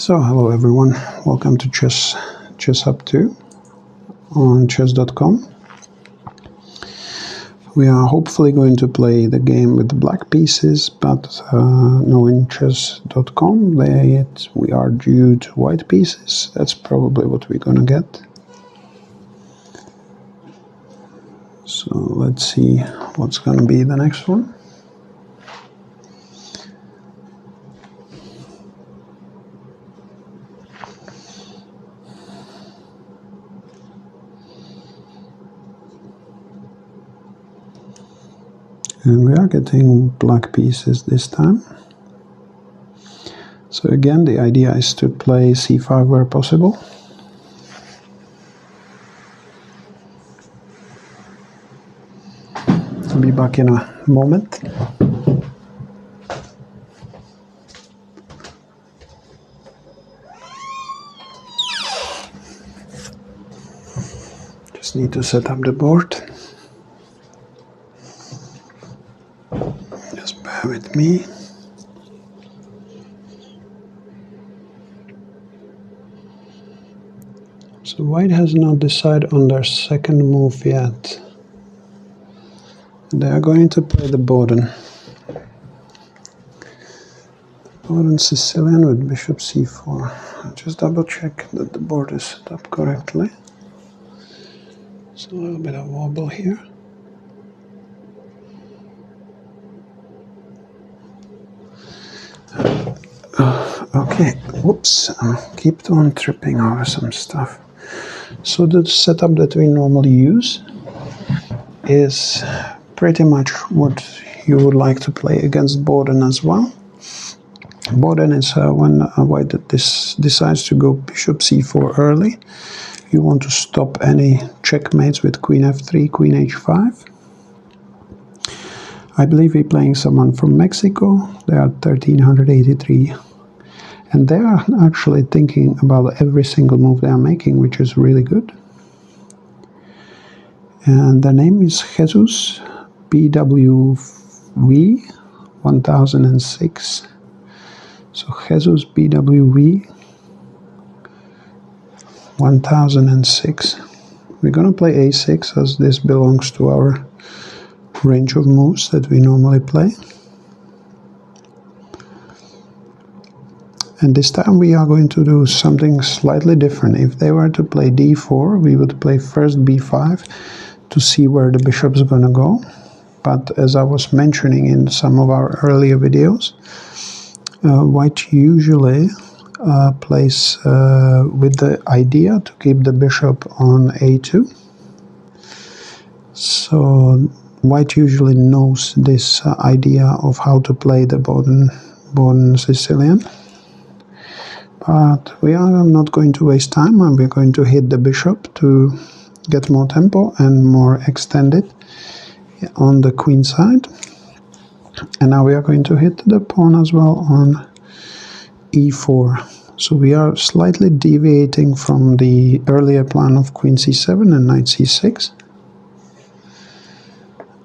So hello everyone, welcome to ChessUp 2 on chess.com. We are hopefully going to play the game with the black pieces, but knowing chess.com, we are due to white pieces. That's probably what we're gonna get. So let's see what's gonna be the next one. And we are getting black pieces this time. So again, the idea is to play c5 where possible. I'll be back in a moment. Just need to set up the board. Just bear with me. So white has not decided on their second move yet. They are going to play the Boden. Kan Sicilian with bishop c4. I'll just double check that the board is set up correctly. It's a little bit of wobble here. Okay, whoops, I keep on tripping over some stuff. So the setup that we normally use is pretty much what you would like to play against Boden as well. Boden is when white decides to go bishop c4 early. You want to stop any checkmates with queen f3, queen h5. I believe we're playing someone from Mexico. They are 1383. And they are actually thinking about every single move they are making, which is really good. And their name is Jesus BWV 1006. So Jesus BWV 1006. We're gonna play a6 as this belongs to our range of moves that we normally play. And this time we are going to do something slightly different. If they were to play d4, we would play first b5 to see where the bishop is going to go. But as I was mentioning in some of our earlier videos, white usually plays with the idea to keep the bishop on a2. So white usually knows this idea of how to play the Kan Sicilian. But we are not going to waste time, and we're going to hit the bishop to get more tempo and more extended on the queen side. And now we are going to hit the pawn as well on e4. So we are slightly deviating from the earlier plan of queen c7 and knight c6.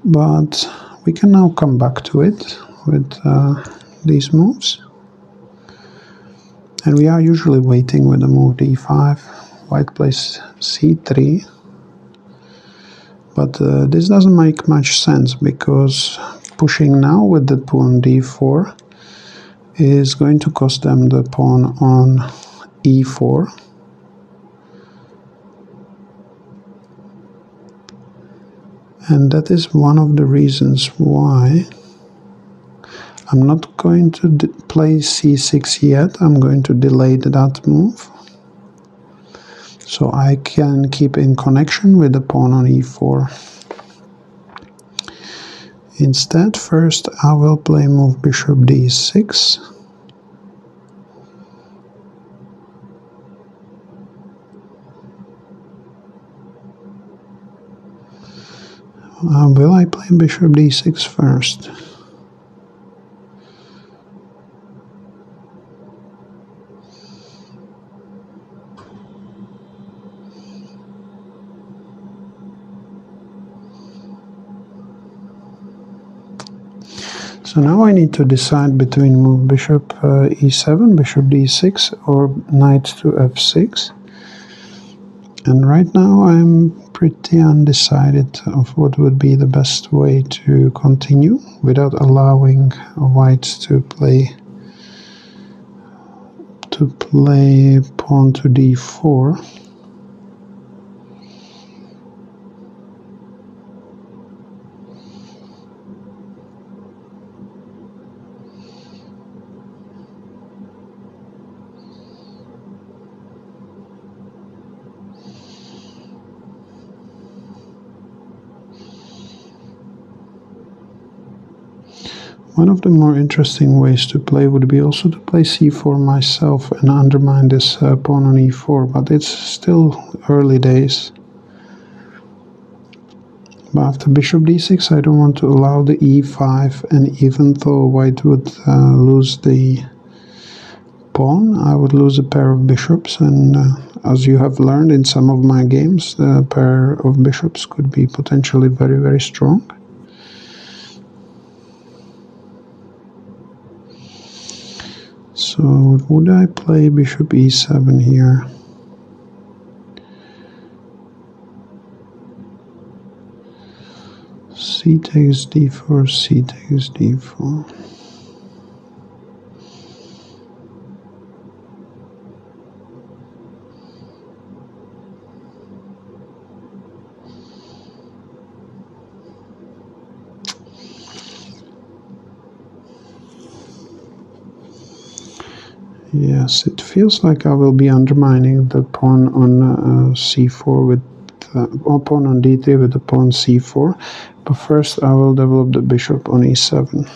But we can now come back to it with these moves. And we are usually waiting with the move d5. White plays c3. But this doesn't make much sense because pushing now with the pawn d4 is going to cost them the pawn on e4. And that is one of the reasons why I'm not going to play c6 yet. I'm going to delay that move, so I can keep in connection with the pawn on e4. Instead, first I will play move bishop d6. Will I play bishop d6 first? So now I need to decide between move bishop e7, bishop d6, or knight to f6. And right now I'm pretty undecided of what would be the best way to continue without allowing white to play pawn to d4. One of the more interesting ways to play would be also to play c4 myself and undermine this pawn on e4, but it's still early days. But after bishop d6 I don't want to allow the e5, and even though white would lose the pawn, I would lose a pair of bishops, and as you have learned in some of my games, the pair of bishops could be potentially very, very strong. So would I play bishop e7 here? C takes d4, c takes d4. Yes, it feels like I will be undermining the pawn on c4 with pawn on d3 with the pawn c4, but first I will develop the bishop on e7.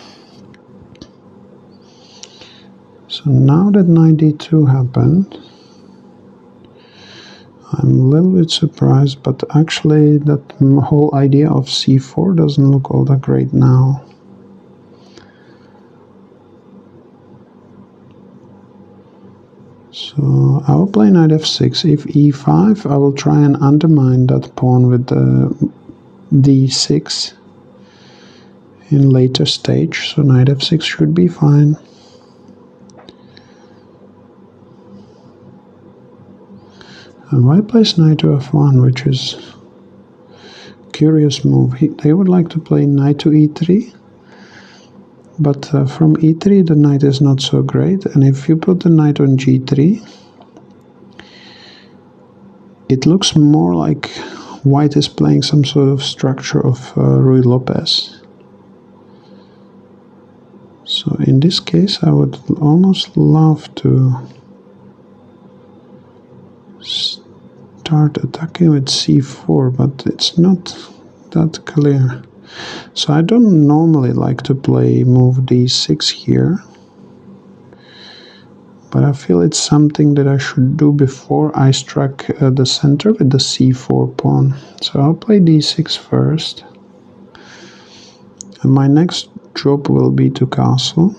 So now that knight d2 happened, I'm a little bit surprised, but actually that whole idea of c4 doesn't look all that great now. So I will play knight f6. If e5, I will try and undermine that pawn with the d6 in later stage. So knight f6 should be fine. And white plays knight to f1, which is a curious move. They would like to play knight to e3. But from e3 the knight is not so great, and if you put the knight on g3, it looks more like white is playing some sort of structure of Ruy Lopez. So in this case I would almost love to start attacking with c4, but it's not that clear. So I don't normally like to play move d6 here, but I feel it's something that I should do before I strike the center with the c4 pawn. So I'll play d6 first, and my next job will be to castle.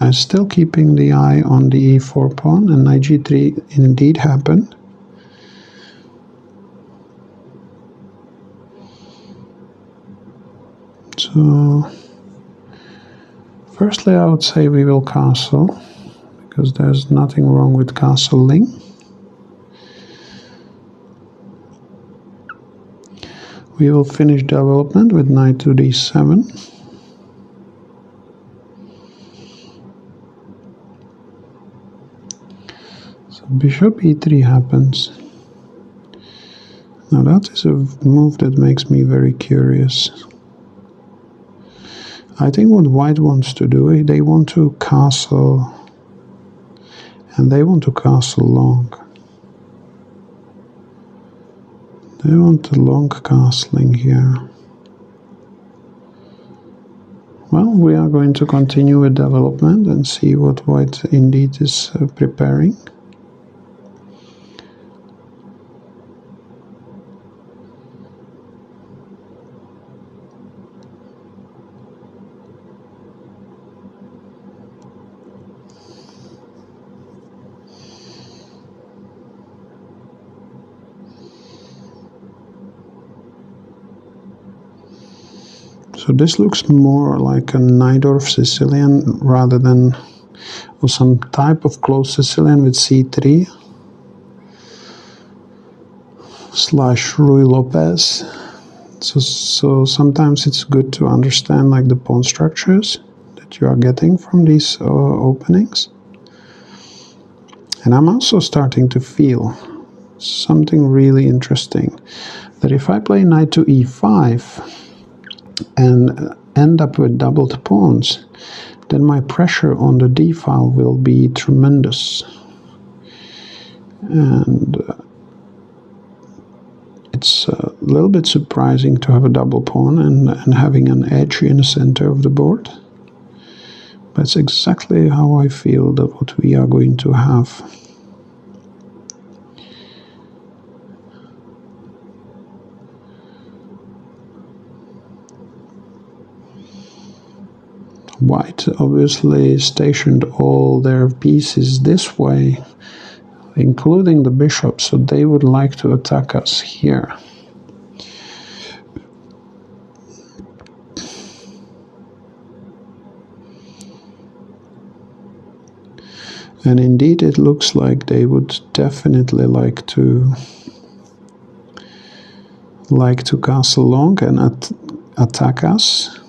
I'm still keeping the eye on the e4 pawn, and knight g3 indeed happened. So firstly I would say we will castle, because there's nothing wrong with castling. We will finish development with knight to d7. So bishop e3 happens. Now that is a move that makes me very curious. I think what white wants to do, they want to castle, and they want to castle long. They want a long castling here. Well, we are going to continue with development and see what white indeed is preparing. So this looks more like a Najdorf Sicilian rather than or some type of closed Sicilian with c3 / Ruy Lopez. So sometimes it's good to understand like the pawn structures that you are getting from these openings. And I'm also starting to feel something really interesting, that if I play knight to e5 and end up with doubled pawns, then my pressure on the d file will be tremendous. And it's a little bit surprising to have a double pawn and having an edge in the center of the board. That's exactly how I feel that what we are going to have. White obviously stationed all their pieces this way, including the bishop, so they would like to attack us here. And indeed it looks like they would definitely like to castle long and attack us.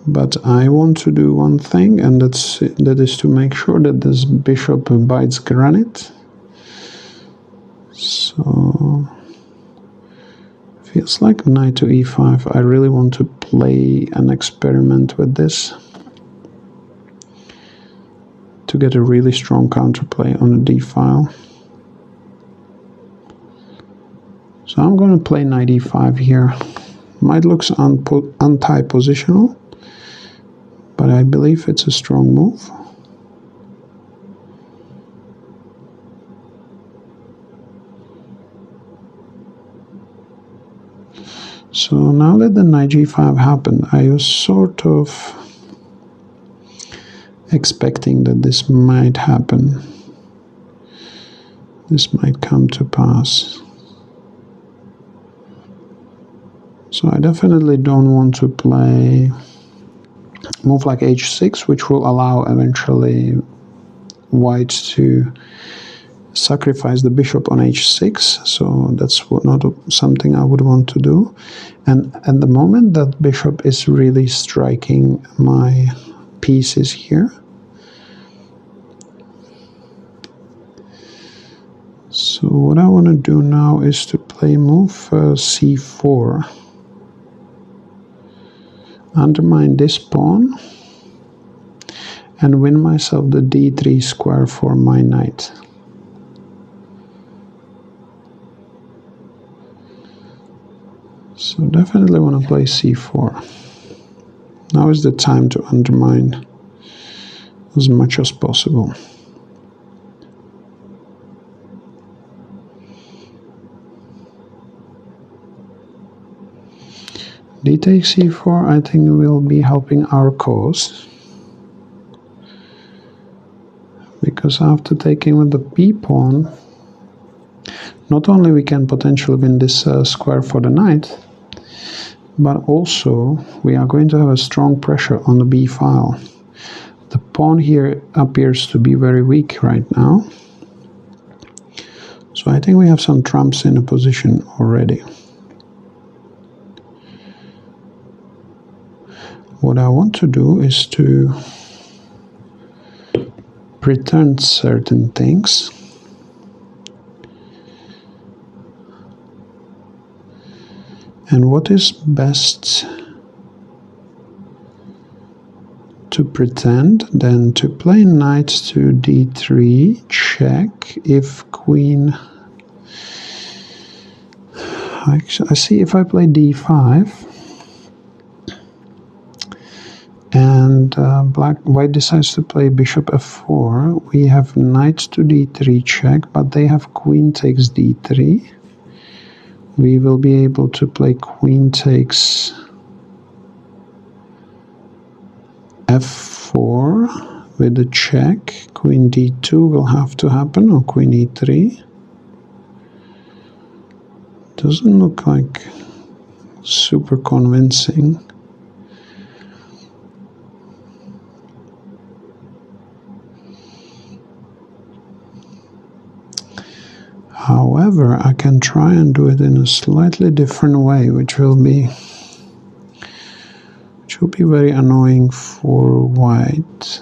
But I want to do one thing, and that is to make sure that this bishop bites granite. So feels like knight to e5. I really want to play an experiment with this to get a really strong counterplay on the d file. So I'm going to play knight e5 here. Might look anti-positional, but I believe it's a strong move. So now that the knight g5 happened, I was sort of expecting that this might happen. This might come to pass. So I definitely don't want to play move like h6, which will allow eventually white to sacrifice the bishop on h6. So that's not something I would want to do. And at the moment that bishop is really striking my pieces here. So what I want to do now is to play move c4. Undermine this pawn and win myself the d3 square for my knight. So definitely want to play c4. Now is the time to undermine as much as possible. D takes c4, I think will be helping our cause, because after taking with the b pawn, not only we can potentially win this square for the knight, but also we are going to have a strong pressure on the b file. The pawn here appears to be very weak right now, so I think we have some trumps in the position already. What I want to do is to pretend certain things. And what is best to pretend than to play knight to d3, check if queen. I see if I play d5 and white decides to play bishop f4, we have knight to d3 check, but they have queen takes d3. We will be able to play queen takes f4 with a check. Queen d2 will have to happen, or queen e3. Doesn't look like super convincing. However, I can try and do it in a slightly different way, which will be very annoying for white.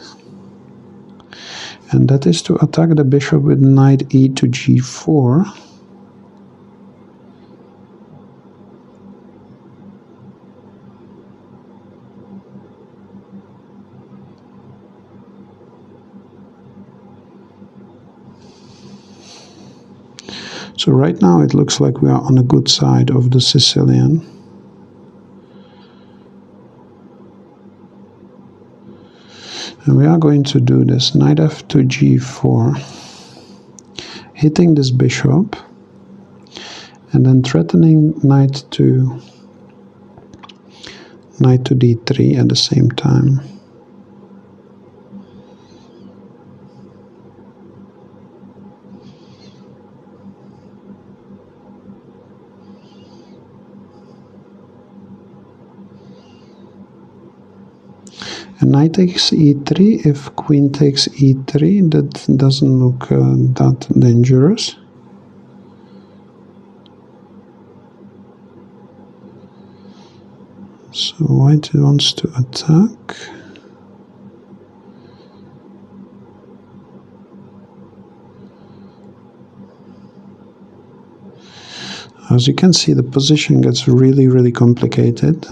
And that is to attack the bishop with knight e to g4. So right now it looks like we are on the good side of the Sicilian. And we are going to do this knight f to g4, hitting this bishop, and then threatening knight to d3 at the same time. And knight takes e3. If queen takes e3, that doesn't look that dangerous. So white wants to attack. As you can see, the position gets really complicated.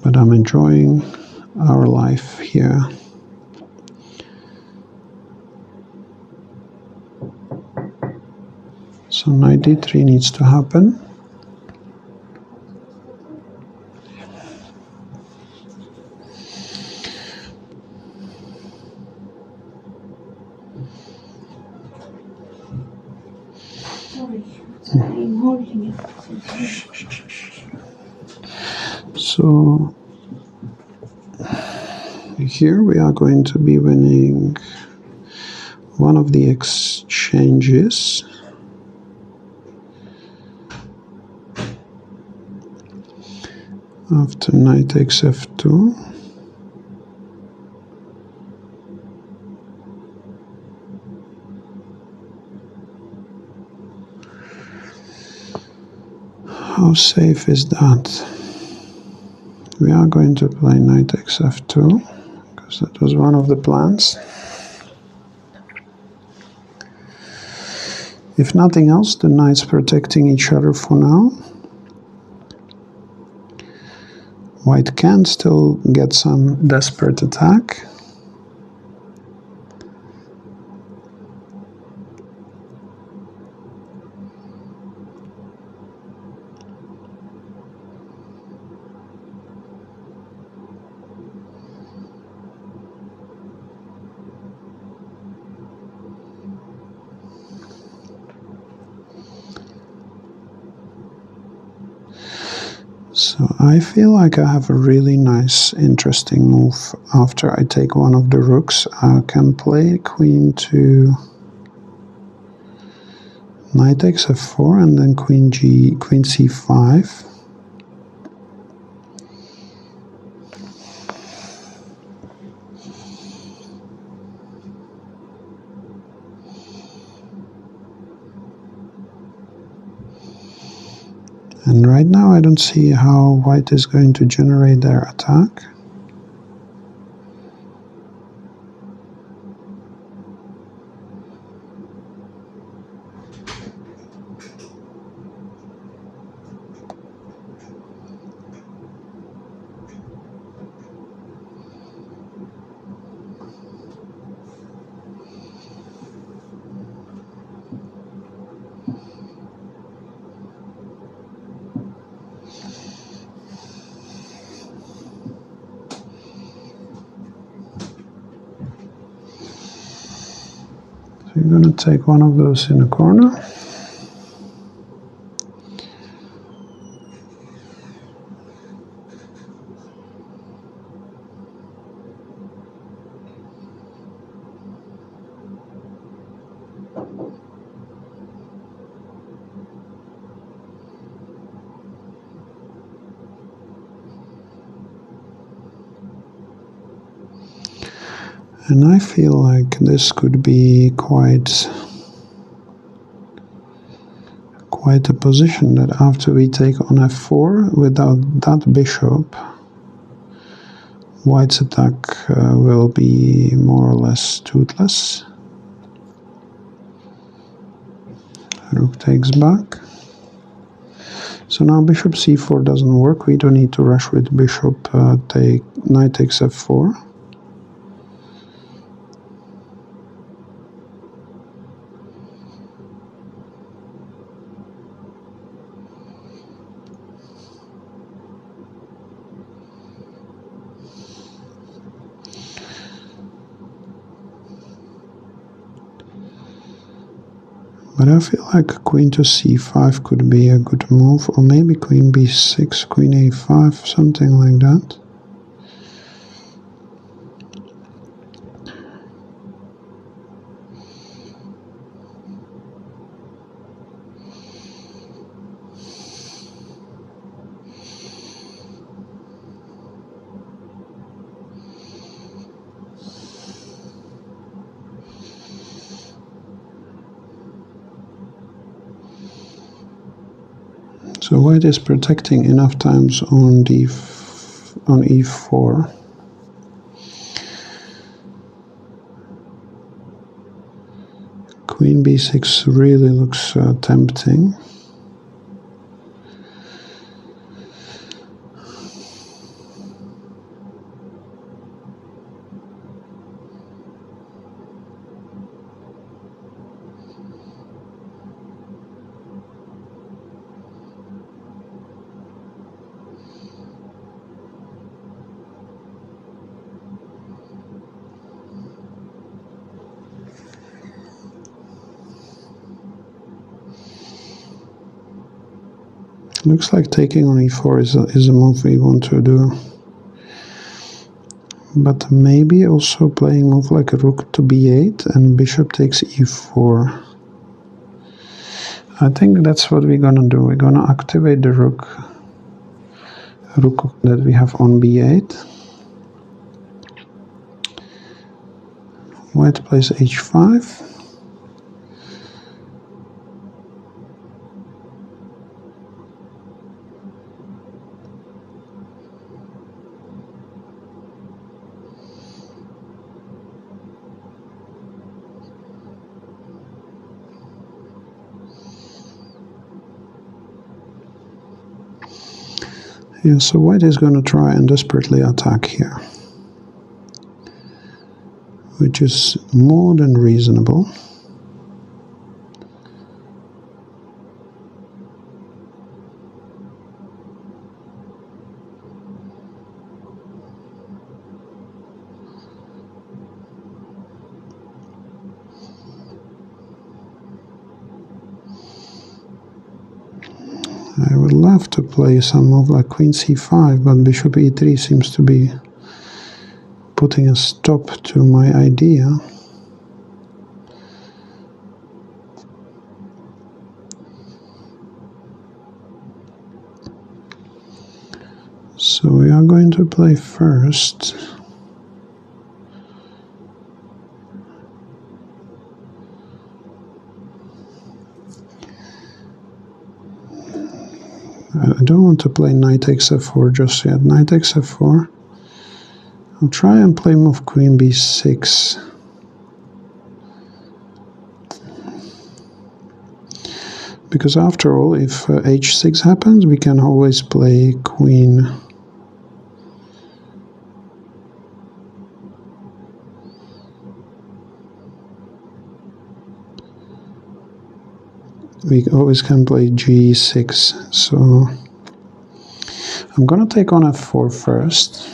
But I'm enjoying our life here. So knight d3 needs to happen. I'm holding it. So here we are going to be winning one of the exchanges. After knight takes f2. How safe is that? We are going to play knight takes f2, because that was one of the plans. If nothing else, the knights protecting each other for now. White can still get some desperate attack. So I feel like I have a really nice, interesting move. After I take one of the rooks, I can play queen to knight takes f4 and then queen c5. And right now I don't see how white is going to generate their attack. We're going to take one of those in a corner. And I feel like this could be quite a position, that after we take on f4, without that bishop, white's attack will be more or less toothless. Rook takes back. So now bishop c4 doesn't work. We don't need to rush with bishop knight takes f4. But I feel like queen to c5 could be a good move, or maybe queen b6, queen a5, something like that. So white is protecting enough times on e4. Queen b6 really looks tempting. Looks like taking on e4 is a move we want to do. But maybe also playing a move like a rook to b8 and bishop takes e4. I think that's what we're gonna do. We're gonna activate the rook that we have on b8. White plays h5. Yeah, so white is going to try and desperately attack here, which is more than reasonable. I would love to play some move like queen c5, but bishop e3 seems to be putting a stop to my idea. So we are going to play first. I don't want to play knight takes f4 just yet. Knight takes f4. I'll try and play move queen b6. Because after all, if h6 happens, we can always play queen. We always can play g6. So I'm going to take on f4 first.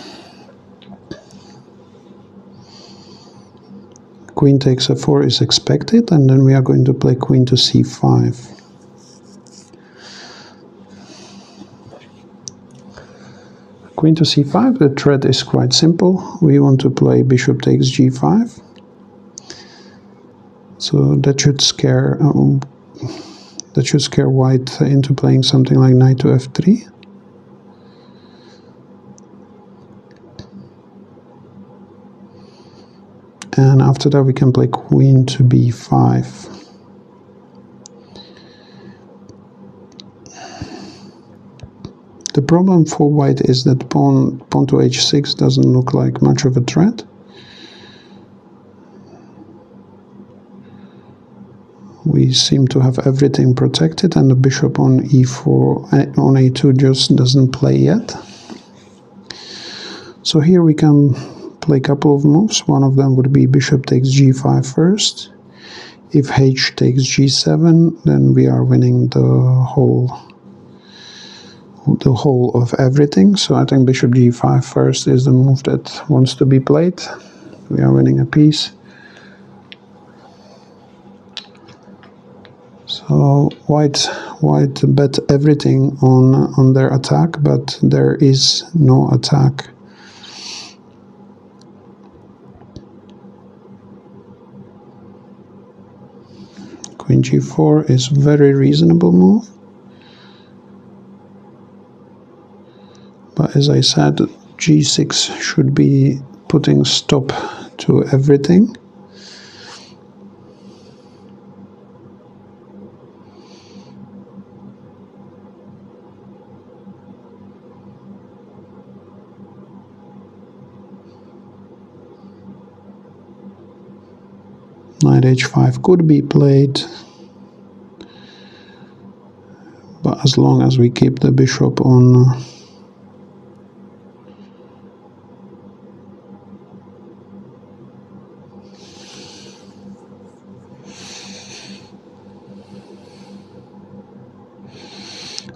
Queen takes f4 is expected, and then we are going to play queen to c5. Queen to c5, the threat is quite simple. We want to play bishop takes g5. So that should scare white into playing something like knight to f3. and after that we can play queen to b5. The problem for white is that pawn to h6 doesn't look like much of a threat. We seem to have everything protected, and the bishop on e4, on a2 just doesn't play yet. So here we can play a couple of moves. One of them would be bishop takes g5 first. If h takes g7, then we are winning the whole of everything. So I think bishop g5 first is the move that wants to be played. We are winning a piece. So white bet everything on their attack, but there is no attack. Queen g4 is a very reasonable move. But as I said, g6 should be putting stop to everything. Knight h5 could be played, but as long as we keep the bishop on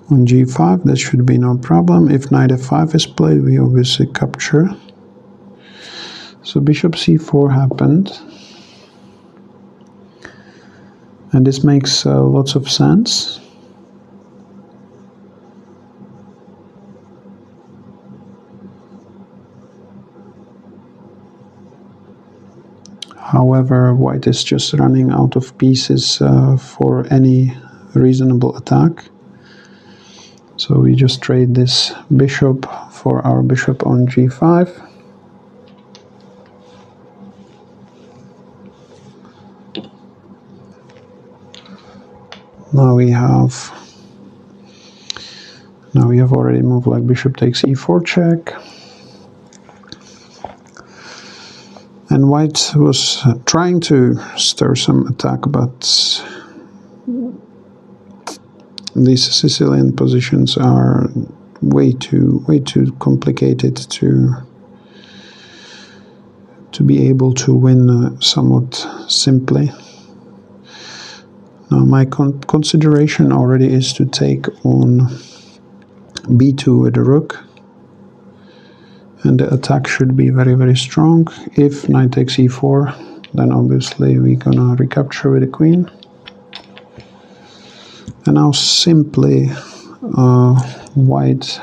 g5, that should be no problem. If knight f5 is played, we obviously capture. So bishop c4 happened. And this makes lots of sense. However, white is just running out of pieces for any reasonable attack. So we just trade this bishop for our bishop on g5. Now we have already moved like bishop takes e4 check. And white was trying to stir some attack, but these Sicilian positions are way too complicated to be able to win somewhat simply. Now my consideration already is to take on b2 with the rook, and the attack should be very, very strong. If knight takes e4, then obviously we're gonna recapture with the queen. And now simply white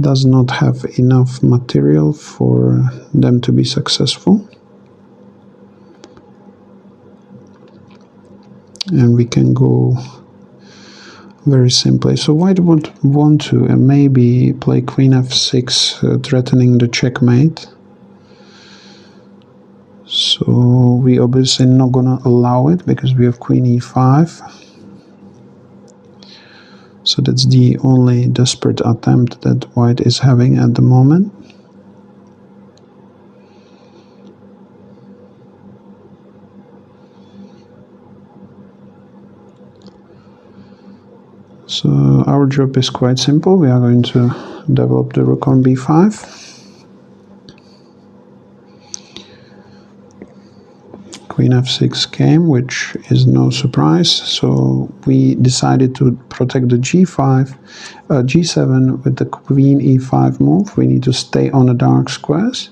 does not have enough material for them to be successful. And we can go very simply. So white would want to maybe play queen f6, threatening the checkmate. So we obviously not gonna allow it because we have queen e5. So that's the only desperate attempt that white is having at the moment. So our job is quite simple. We are going to develop the rook on b5. Queen f6 came, which is no surprise. So we decided to protect the g7 with the queen e5 move. We need to stay on the dark squares.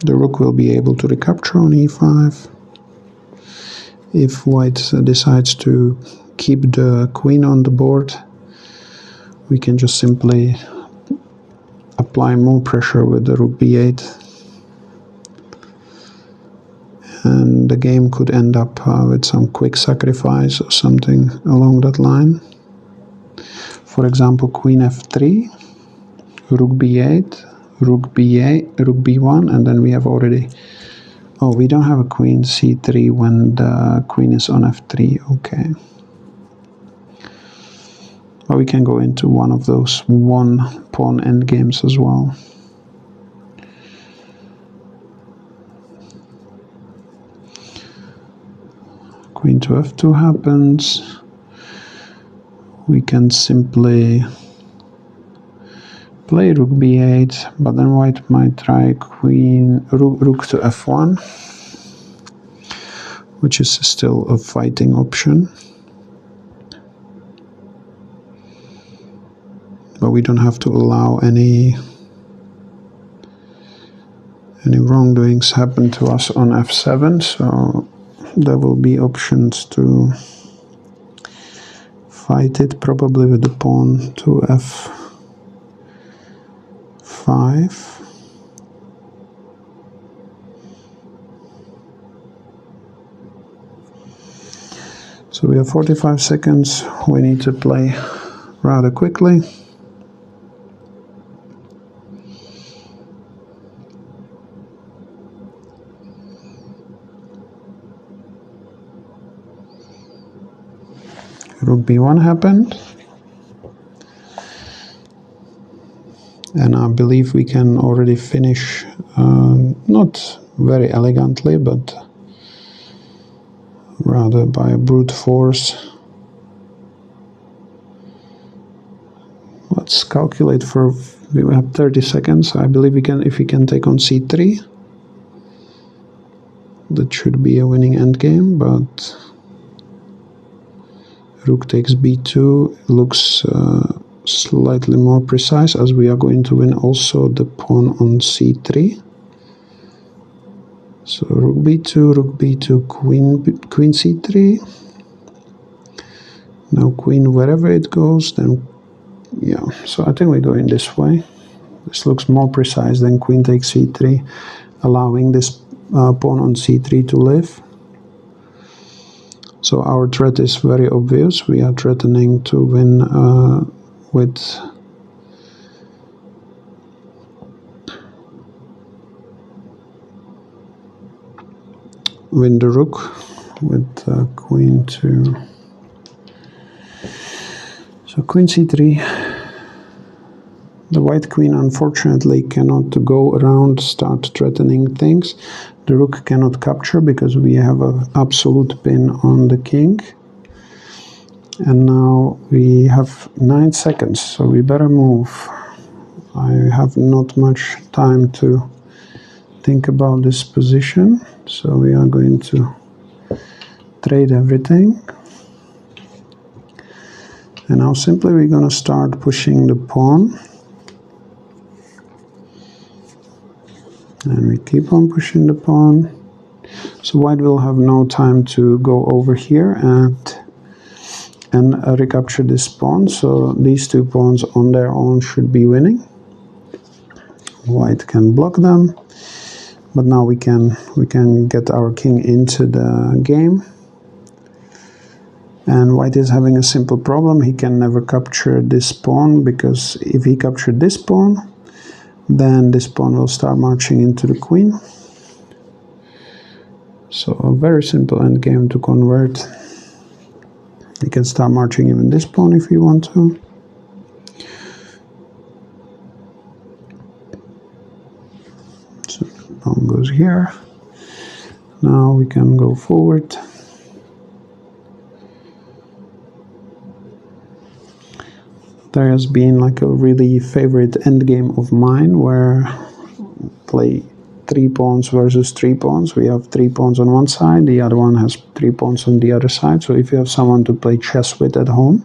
The rook will be able to recapture on e5. If white decides to keep the queen on the board, we can just simply apply more pressure with the rook b8. And the game could end up with some quick sacrifice or something along that line. For example, queen f3, rook b8, rook b8, rook b1, and then we have already... Oh, we don't have a queen c3 when the queen is on f3, okay. But we can go into one of those one-pawn endgames as well. Queen to f2 happens. We can simply play rook b8, but then white might try rook to f1, which is still a fighting option. But we don't have to allow any wrongdoings happen to us on f7, so there will be options to fight it, probably with the pawn to f5. So we have 45 seconds, we need to play rather quickly. Rook b1 happened, and I believe we can already finish, not very elegantly, but rather by a brute force. Let's calculate for, we have 30 seconds. I believe we can, if we can take on c3, that should be a winning endgame, but rook takes b2 looks slightly more precise, as we are going to win also the pawn on c3. So rook b2, queen c3. Now queen wherever it goes, then yeah. So I think we're going this way. This looks more precise than queen takes c3, allowing this pawn on c3 to live. So our threat is very obvious. We are threatening to win win the rook with queen to... So queen c3. The white queen unfortunately cannot go around, start threatening things. The rook cannot capture because we have an absolute pin on the king. And now we have 9 seconds, so we better move. I have not much time to think about this position, so we are going to trade everything. And now simply we're going to start pushing the pawn. And we keep on pushing the pawn. So white will have no time to go over here and recapture this pawn. So these two pawns on their own should be winning. White can block them, but now we can get our king into the game. And white is having a simple problem. He can never capture this pawn, because if he captured this pawn, then this pawn will start marching into the queen. So a very simple endgame to convert. You can start marching even this pawn if you want to. So the pawn goes here. Now we can go forward. There has been like a really favorite endgame of mine where play 3 pawns versus 3 pawns. We have 3 pawns on one side, the other one has 3 pawns on the other side. So if you have someone to play chess with at home,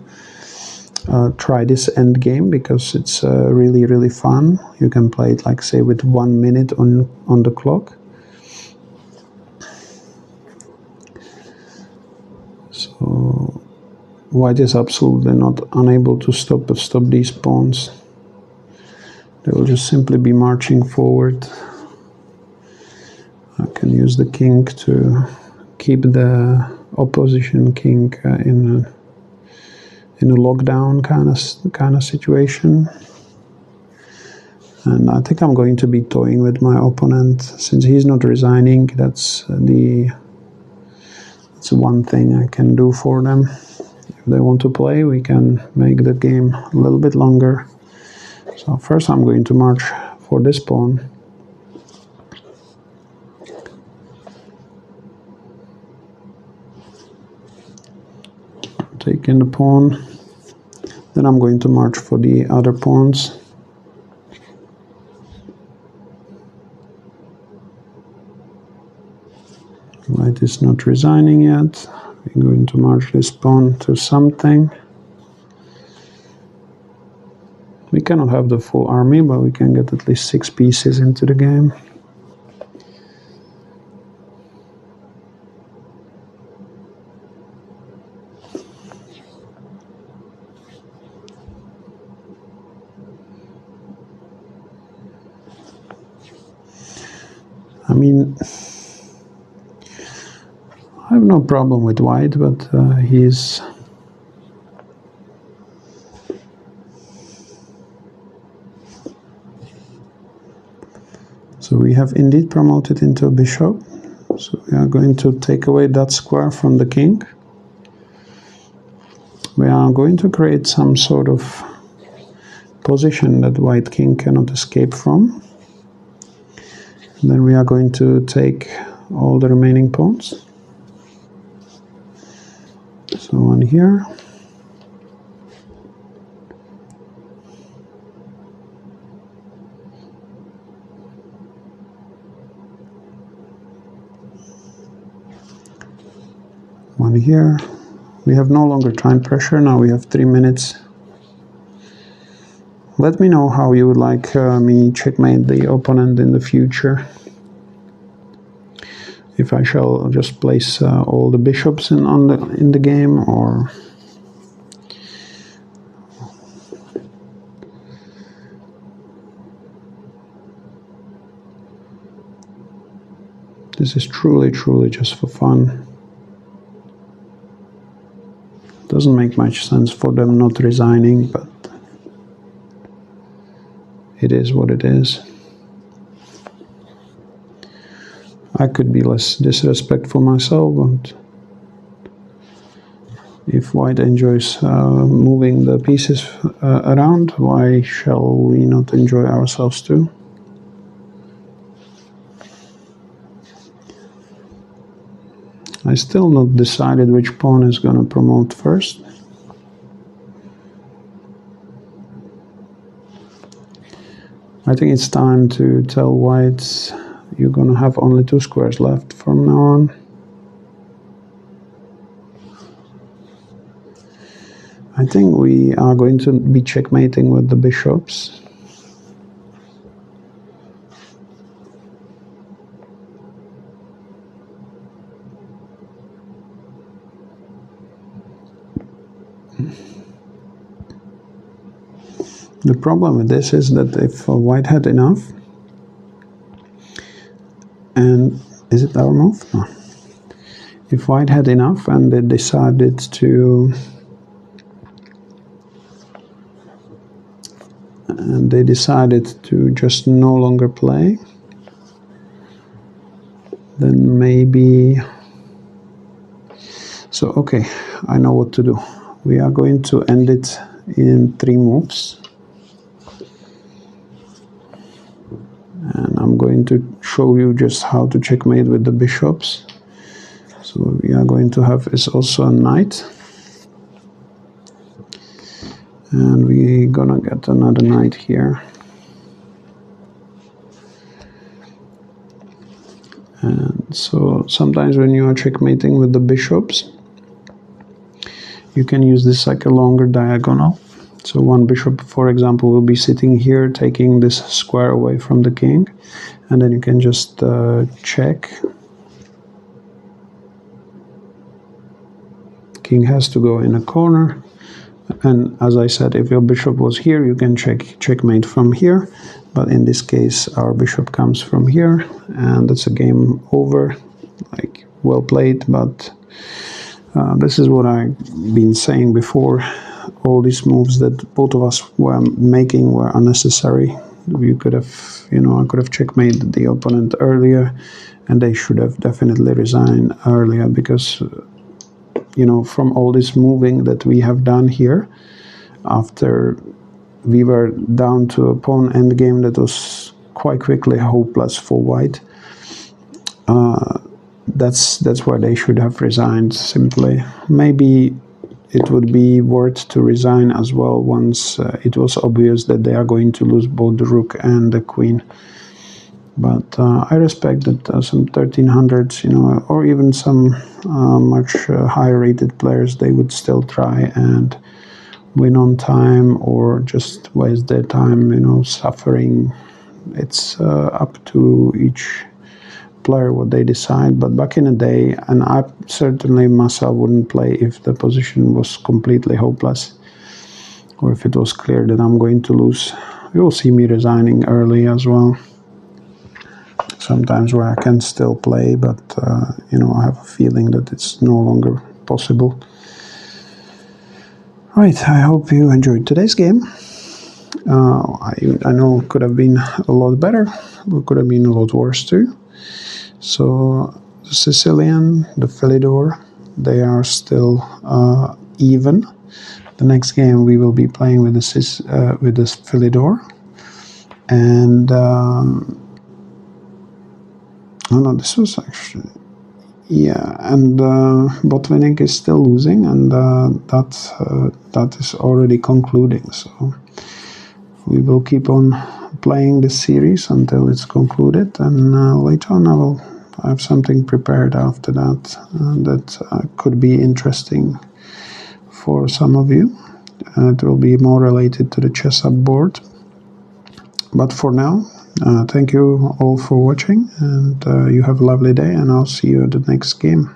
try this endgame, because it's really, really fun. You can play it like, say, with 1 minute on the clock. So white is absolutely not unable to stop these pawns. They will just simply be marching forward. I can use the king to keep the opposition king in a lockdown kind of situation. And I think I'm going to be toying with my opponent since he's not resigning. That's one thing I can do for them. If they want to play, we can make the game a little bit longer. So first I'm going to march for this pawn. Taking the pawn. Then I'm going to march for the other pawns. White is not resigning yet. We're going to march this pawn to something. We cannot have the full army, but we can get at least 6 pieces into the game. I mean, I have no problem with white, but he's... So we have indeed promoted into a bishop. So we are going to take away that square from the king. We are going to create some sort of position that white king cannot escape from. And then we are going to take all the remaining pawns. So one here. One here. We have no longer time pressure, now we have 3 minutes. Let me know how you would like me checkmate the opponent in the future. If I shall just place all the bishops in the game, or this is truly just for fun. Doesn't make much sense for them not resigning, but it is what it is. I could be less disrespectful myself, but if white enjoys moving the pieces around, why shall we not enjoy ourselves too? I still not decided which pawn is going to promote first. I think it's time to tell white you're going to have only 2 squares left from now on. I think we are going to be checkmating with the bishops. The problem with this is that if white had enough, and is it our move? No. If white had enough and they decided to just no longer play, then maybe... So okay, I know what to do. We are going to end it in 3 moves. And I'm going to show you just how to checkmate with the bishops. So we are going to have is also a knight. And we're gonna get another knight here. And so sometimes when you are checkmating with the bishops, you can use this like a longer diagonal. So one bishop, for example, will be sitting here, taking this square away from the king, and then you can just check. King has to go in a corner, and as I said, if your bishop was here, you can checkmate from here, but in this case, our bishop comes from here, and that's a game over. Like, well played, but this is what I've been saying before. All these moves that both of us were making were unnecessary. We could have, I could have checkmated the opponent earlier, and they should have definitely resigned earlier, because from all this moving that we have done here, after we were down to a pawn endgame that was quite quickly hopeless for white. That's why they should have resigned simply. Maybe it would be worth to resign as well once it was obvious that they are going to lose both the rook and the queen. But I respect that some 1300s, or even some much higher rated players, they would still try and win on time, or just waste their time, suffering. It's up to each player what they decide. But back in the day, and I certainly myself wouldn't play if the position was completely hopeless, or if it was clear that I'm going to lose. You will see me resigning early as well. Sometimes where I can still play, but I have a feeling that it's no longer possible. Right, I hope you enjoyed today's game. I know it could have been a lot better, it could have been a lot worse too. So the Sicilian, the Phillidor, they are still even. The next game we will be playing with the Phillidor, and oh no, this was actually, yeah, and Botvinnik is still losing, and that is already concluding. So we will keep on playing this series until it's concluded, and later on I have something prepared after that that could be interesting for some of you. It will be more related to the ChessUp board. But for now, thank you all for watching, and you have a lovely day, and I'll see you at the next game.